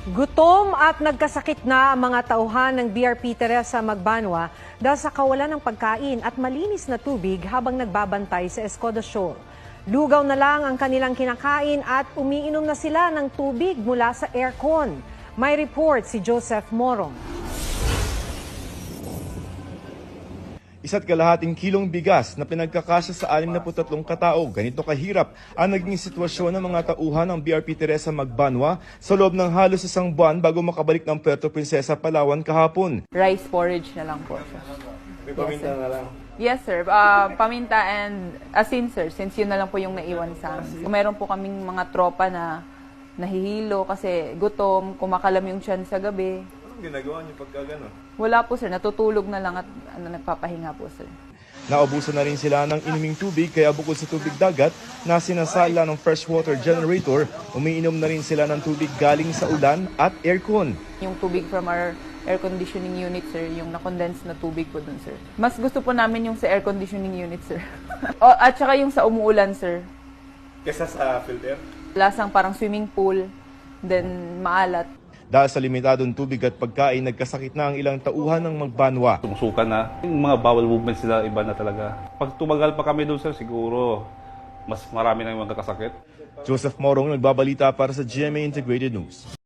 Gutom at nagkasakit na ang mga tauhan ng BRP Teresa Magbanwa dahil sa kawalan ng pagkain at malinis na tubig habang nagbabantay sa Escoda Shoal. Lugaw na lang ang kanilang kinakain at umiinom na sila ng tubig mula sa aircon. May report si Joseph Morong. 1.5 kilong bigas na pinagkakasya sa 63 katao. Ganito kahirap ang naging sitwasyon ng mga tauhan ng BRP Teresa Magbanwa sa loob ng halos isang buwan bago makabalik ng Puerto Princesa, Palawan kahapon. Rice porridge na lang po. May paminta na lang. Yes, sir. Paminta and asin, sir, since yun na lang po yung naiwan sa amin. Meron po kaming mga tropa na nahihilo kasi gutom, kumakalam yung tiyan sa gabi. Anong ginagawa niyo pagka gano'n? Wala po, sir. Natutulog na lang at nagpapahinga po, sir. Naubusan na rin sila ng inuming tubig kaya bukod sa tubig dagat na sinasala ng freshwater generator, umiinom na rin sila ng tubig galing sa ulan at aircon. Yung tubig from our air conditioning unit, sir, yung na-condense na tubig po dun, sir. Mas gusto po namin yung sa air conditioning unit, sir. At saka yung sa umuulan, sir. Kesa sa filter? Lasang parang swimming pool, then maalat. Dahil sa limitadong tubig at pagkain, nagkasakit na ang ilang tauhan ng Magbanwa. Sumusuka na. Yung mga bowel movements sila, iba na talaga. Pag tumagal pa kami doon, sir, siguro mas marami na yung magkakasakit. Joseph Morong, nagbabalita para sa GMA Integrated News.